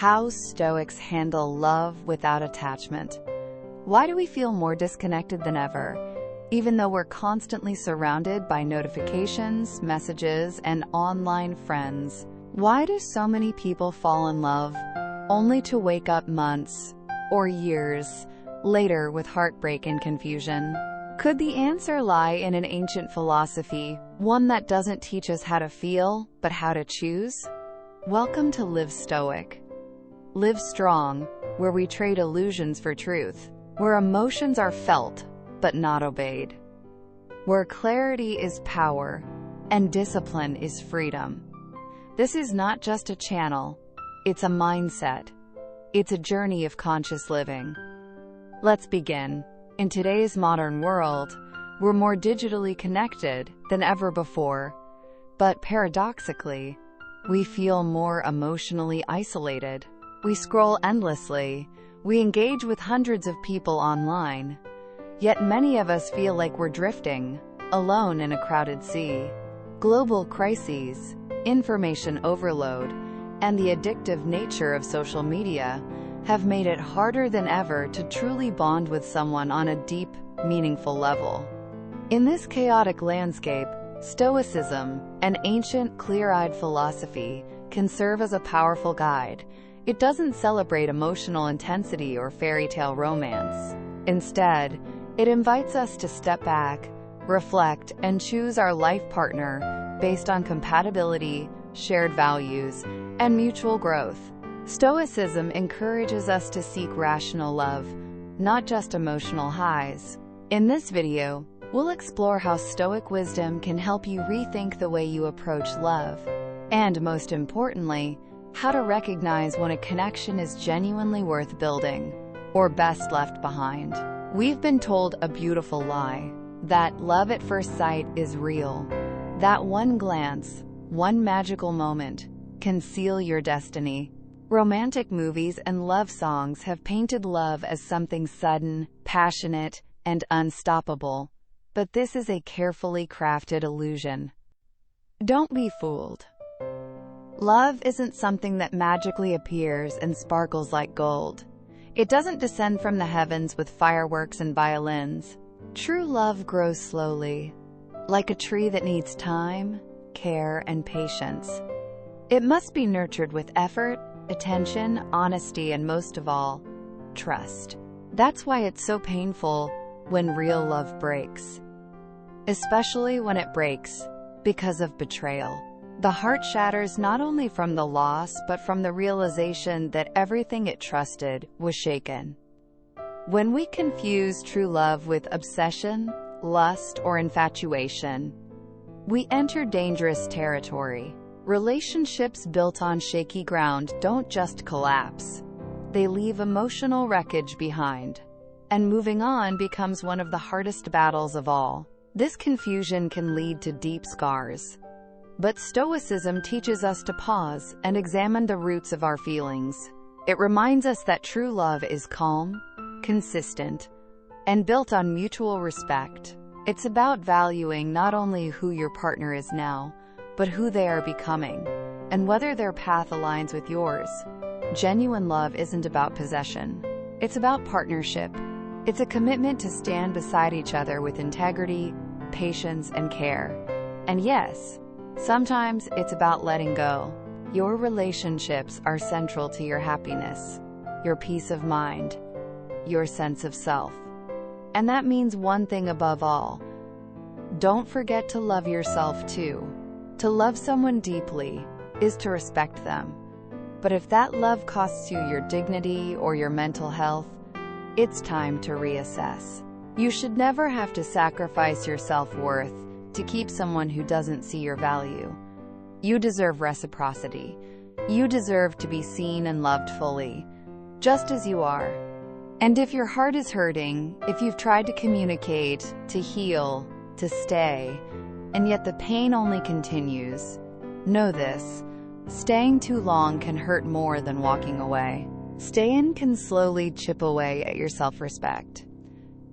How Stoics handle love without attachment. Why do we feel more disconnected than ever, even though we're constantly surrounded by notifications, messages, and online friends? Why do so many people fall in love, only to wake up months or years later with heartbreak and confusion? Could the answer lie in an ancient philosophy, one that doesn't teach us how to feel, but how to choose? Welcome to Live Stoic. Live strong, where we trade illusions for truth, where emotions are felt, but not obeyed, where clarity is power, and discipline is freedom. This is not just a channel, it's a mindset. It's a journey of conscious living. Let's begin. In today's modern world, we're more digitally connected than ever before, but paradoxically, we feel more emotionally isolated. We scroll endlessly, we engage with hundreds of people online, yet many of us feel like we're drifting, alone in a crowded sea. Global crises, information overload, and the addictive nature of social media have made it harder than ever to truly bond with someone on a deep, meaningful level. In this chaotic landscape, Stoicism, an ancient, clear-eyed philosophy, can serve as a powerful guide. It doesn't celebrate emotional intensity or fairy tale romance. Instead, it invites us to step back, reflect, and choose our life partner based on compatibility, shared values, and mutual growth. Stoicism encourages us to seek rational love, not just emotional highs. In this video, we'll explore how Stoic wisdom can help you rethink the way you approach love, and most importantly, how to recognize when a connection is genuinely worth building, or best left behind. We've been told a beautiful lie, that love at first sight is real. That one glance, one magical moment, can seal your destiny. Romantic movies and love songs have painted love as something sudden, passionate, and unstoppable. But this is a carefully crafted illusion. Don't be fooled. Love isn't something that magically appears and sparkles like gold. It doesn't descend from the heavens with fireworks and violins. True love grows slowly, like a tree that needs time, care, and patience. It must be nurtured with effort, attention, honesty, and most of all, trust. That's why it's so painful when real love breaks. Especially when it breaks because of betrayal. The heart shatters not only from the loss but from the realization that everything it trusted was shaken. When we confuse true love with obsession, lust, or infatuation, we enter dangerous territory. Relationships built on shaky ground don't just collapse. They leave emotional wreckage behind. And moving on becomes one of the hardest battles of all. This confusion can lead to deep scars. But Stoicism teaches us to pause and examine the roots of our feelings. It reminds us that true love is calm, consistent, and built on mutual respect. It's about valuing not only who your partner is now, but who they are becoming, and whether their path aligns with yours. Genuine love isn't about possession. It's about partnership. It's a commitment to stand beside each other with integrity, patience, and care. And yes, sometimes it's about letting go. Your relationships are central to your happiness, your peace of mind, your sense of self. And that means one thing above all. Don't forget to love yourself too. To love someone deeply is to respect them. But if that love costs you your dignity or your mental health, it's time to reassess. You should never have to sacrifice your self-worth to keep someone who doesn't see your value. You deserve reciprocity. You deserve to be seen and loved fully, just as you are. And if your heart is hurting, if you've tried to communicate, to heal, to stay, and yet the pain only continues, know this: staying too long can hurt more than walking away. Staying can slowly chip away at your self-respect.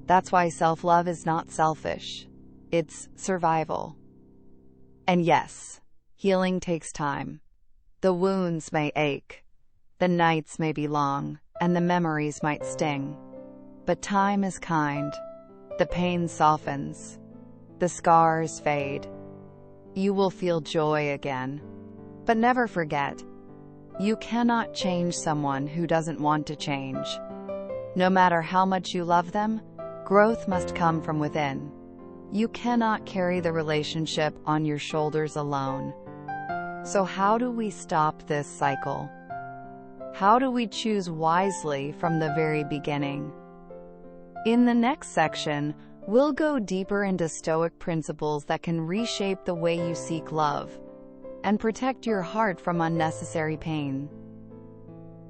That's why self-love is not selfish. It's survival. And yes, healing takes time. The wounds may ache. The nights may be long, and the memories might sting. But time is kind. The pain softens. The scars fade. You will feel joy again. But never forget, you cannot change someone who doesn't want to change. No matter how much you love them, growth must come from within. You cannot carry the relationship on your shoulders alone. So how do we stop this cycle? How do we choose wisely from the very beginning? In the next section, we'll go deeper into Stoic principles that can reshape the way you seek love and protect your heart from unnecessary pain.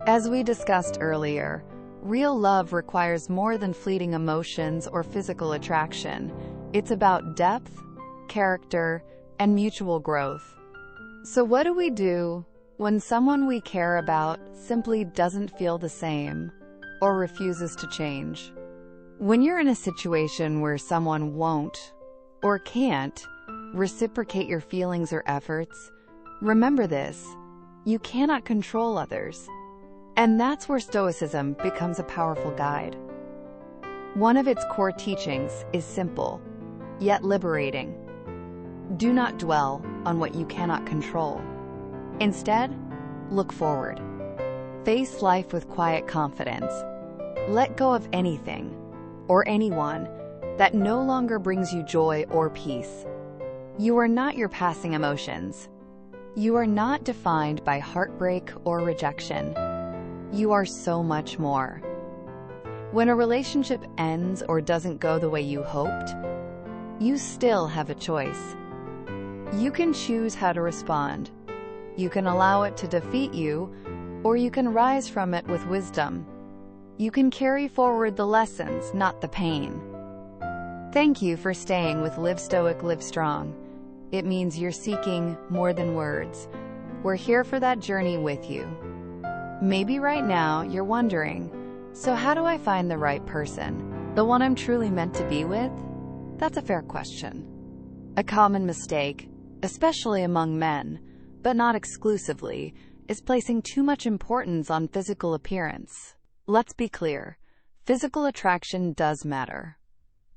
As we discussed earlier, real love requires more than fleeting emotions or physical attraction. It's about depth, character, and mutual growth. So what do we do when someone we care about simply doesn't feel the same or refuses to change? When you're in a situation where someone won't or can't reciprocate your feelings or efforts, remember this: you cannot control others. And that's where Stoicism becomes a powerful guide. One of its core teachings is simple, yet liberating. Do not dwell on what you cannot control. Instead, look forward. Face life with quiet confidence. Let go of anything or anyone that no longer brings you joy or peace. You are not your passing emotions. You are not defined by heartbreak or rejection. You are so much more. When a relationship ends or doesn't go the way you hoped, you still have a choice. You can choose how to respond. You can allow it to defeat you, or you can rise from it with wisdom. You can carry forward the lessons, not the pain. Thank you for staying with Live Stoic, Live Strong. It means you're seeking more than words. We're here for that journey with you. Maybe right now you're wondering, so how do I find the right person? The one I'm truly meant to be with? That's a fair question. A common mistake, especially among men, but not exclusively, is placing too much importance on physical appearance. Let's be clear, physical attraction does matter.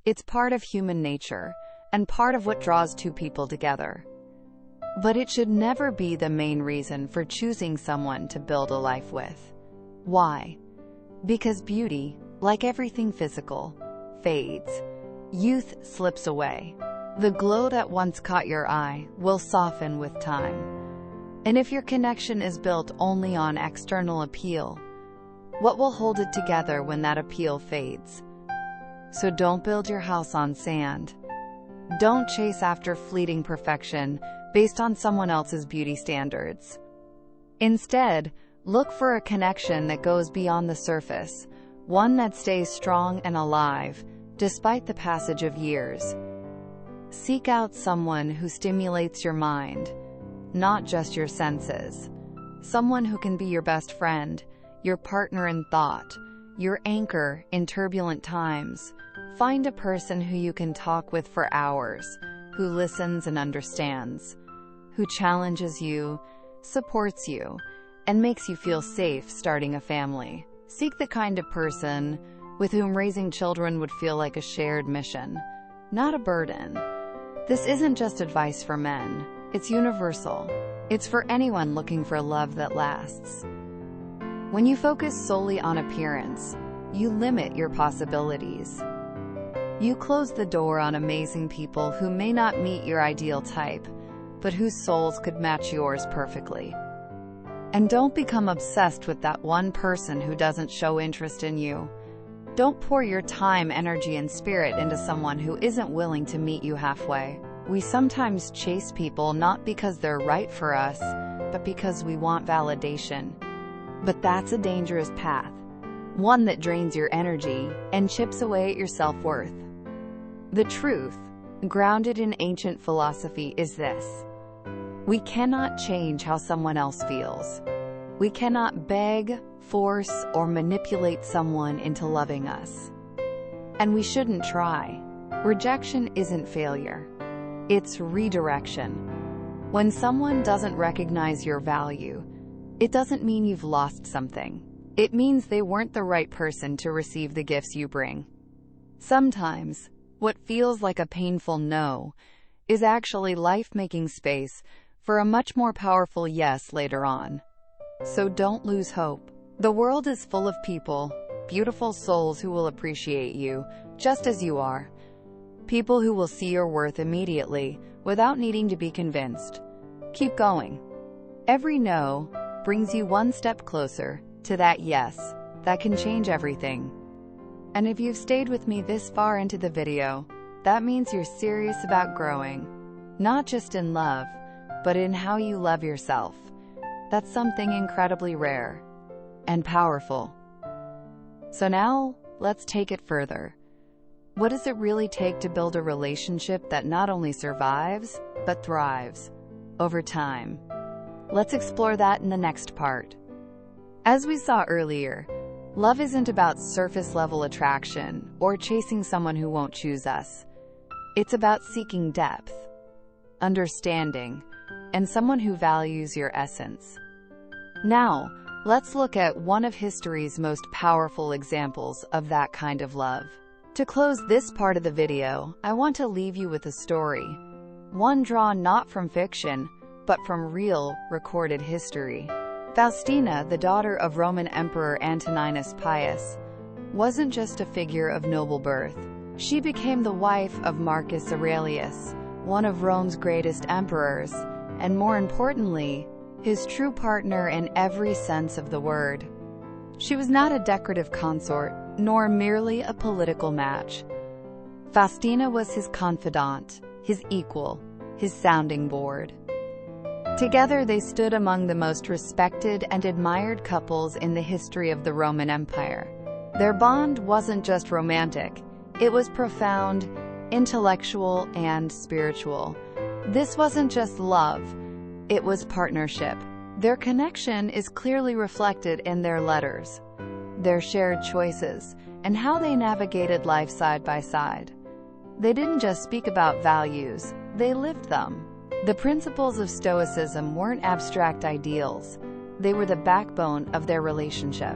It's part of human nature and part of what draws two people together. But it should never be the main reason for choosing someone to build a life with. Why? Because beauty, like everything physical, fades. Youth slips away. The glow that once caught your eye will soften with time. And if your connection is built only on external appeal, what will hold it together when that appeal fades? So don't build your house on sand. Don't chase after fleeting perfection based on someone else's beauty standards. Instead, look for a connection that goes beyond the surface, one that stays strong and alive despite the passage of years. Seek out someone who stimulates your mind, not just your senses. Someone who can be your best friend, your partner in thought, your anchor in turbulent times. Find a person who you can talk with for hours, who listens and understands, who challenges you, supports you, and makes you feel safe starting a family. Seek the kind of person with whom raising children would feel like a shared mission, not a burden. This isn't just advice for men. It's universal. It's for anyone looking for love that lasts. When you focus solely on appearance, you limit your possibilities. You close the door on amazing people who may not meet your ideal type, but whose souls could match yours perfectly. And don't become obsessed with that one person who doesn't show interest in you. Don't pour your time, energy, and spirit into someone who isn't willing to meet you halfway. We sometimes chase people not because they're right for us, but because we want validation. But that's a dangerous path, one that drains your energy and chips away at your self-worth. The truth, grounded in ancient philosophy, is this: we cannot change how someone else feels. We cannot beg, force, or manipulate someone into loving us. And we shouldn't try. Rejection isn't failure. It's redirection. When someone doesn't recognize your value, It doesn't mean you've lost something. It means they weren't the right person to receive the gifts you bring. Sometimes, what feels like a painful no is actually life making space for a much more powerful yes later on. So don't lose hope. The world is full of people, beautiful souls who will appreciate you just as you are. People who will see your worth immediately without needing to be convinced. Keep going. Every no brings you one step closer to that yes that can change everything. And if you've stayed with me this far into the video, that means you're serious about growing, not just in love, but in how you love yourself. That's something incredibly rare and powerful. So now, let's take it further. What does it really take to build a relationship that not only survives, but thrives over time? Let's explore that in the next part. As we saw earlier, love isn't about surface-level attraction or chasing someone who won't choose us. It's about seeking depth, understanding, and someone who values your essence. Now, let's look at one of history's most powerful examples of that kind of love. To close this part of the video, I want to leave you with a story, one drawn not from fiction, but from real, recorded history. Faustina, the daughter of Roman Emperor Antoninus Pius, wasn't just a figure of noble birth. She became the wife of Marcus Aurelius, one of Rome's greatest emperors, and more importantly, his true partner in every sense of the word. She was not a decorative consort, nor merely a political match. Faustina was his confidant, his equal, his sounding board. Together they stood among the most respected and admired couples in the history of the Roman Empire. Their bond wasn't just romantic, it was profound, intellectual, and spiritual. This wasn't just love, it was partnership. Their connection is clearly reflected in their letters, their shared choices, and how they navigated life side by side. They didn't just speak about values, they lived them. The principles of Stoicism weren't abstract ideals, they were the backbone of their relationship.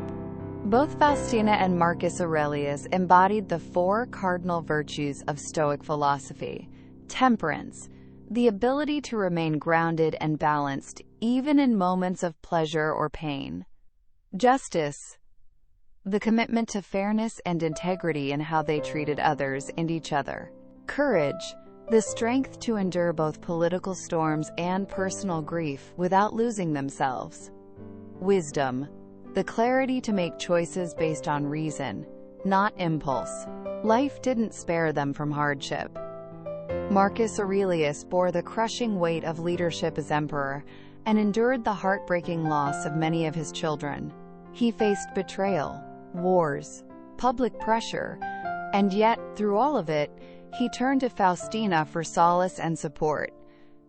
Both Faustina and Marcus Aurelius embodied the four cardinal virtues of Stoic philosophy: temperance, the ability to remain grounded and balanced even in moments of pleasure or pain; justice, the commitment to fairness and integrity in how they treated others and each other; courage, the strength to endure both political storms and personal grief without losing themselves; wisdom, the clarity to make choices based on reason, not impulse. Life didn't spare them from hardship. Marcus Aurelius bore the crushing weight of leadership as emperor and endured the heartbreaking loss of many of his children. He faced betrayal, wars, public pressure, and yet, through all of it, he turned to Faustina for solace and support.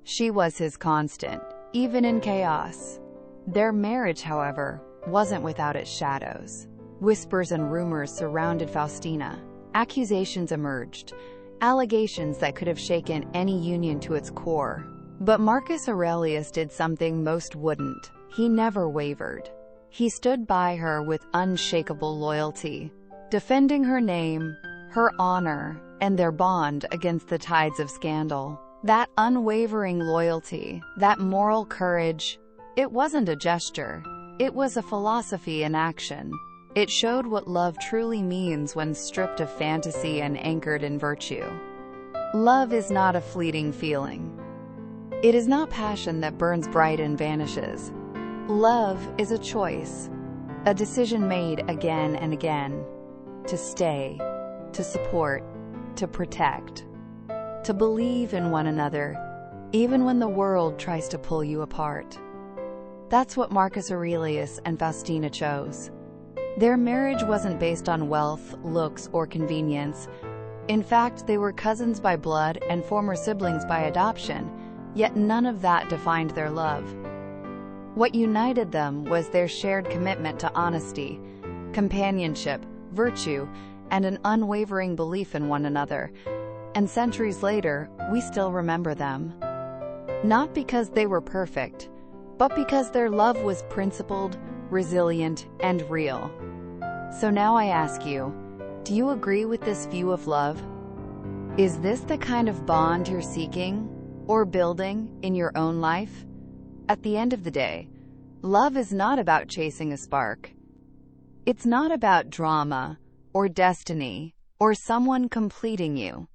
She was his constant, even in chaos. Their marriage, however, wasn't without its shadows. Whispers and rumors surrounded Faustina. Accusations emerged, allegations that could have shaken any union to its core. But Marcus Aurelius did something most wouldn't. He never wavered. He stood by her with unshakable loyalty, defending her name, her honor, and their bond against the tides of scandal. That unwavering loyalty, that moral courage, it wasn't a gesture. It was a philosophy in action. It showed what love truly means when stripped of fantasy and anchored in virtue. Love is not a fleeting feeling. It is not passion that burns bright and vanishes. Love is a choice, a decision made again and again, to stay, to support, to protect, to believe in one another, even when the world tries to pull you apart. That's what Marcus Aurelius and Faustina chose. Their marriage wasn't based on wealth, looks, or convenience. In fact, they were cousins by blood and former siblings by adoption, yet none of that defined their love. What united them was their shared commitment to honesty, companionship, virtue, and an unwavering belief in one another. And centuries later, we still remember them. Not because they were perfect, but because their love was principled, resilient, and real. So now I ask you, do you agree with this view of love? Is this the kind of bond you're seeking or building in your own life? At the end of the day, love is not about chasing a spark. It's not about drama or destiny or someone completing you.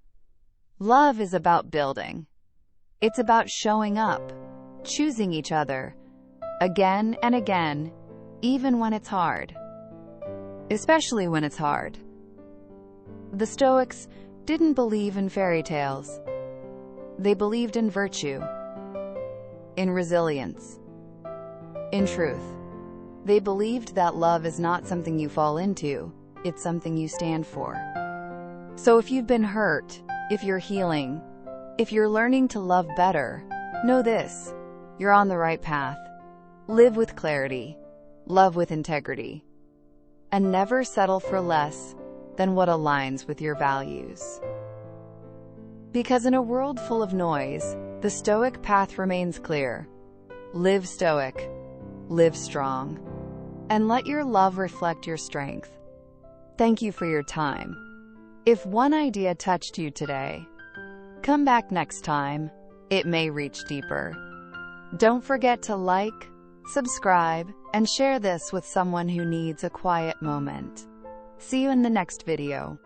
Love is about building. It's about showing up, choosing each other, again and again, even when it's hard. Especially when it's hard. The Stoics didn't believe in fairy tales. They believed in virtue, in resilience, in truth. They believed that love is not something you fall into, it's something you stand for. So if you've been hurt, if you're healing, if you're learning to love better, know this: you're on the right path. Live with clarity, love with integrity, and never settle for less than what aligns with your values. Because in a world full of noise, the Stoic path remains clear. Live stoic, live strong, and let your love reflect your strength. Thank you for your time. If one idea touched you today, come back next time. It may reach deeper. Don't forget to like, subscribe, and share this with someone who needs a quiet moment. See you in the next video.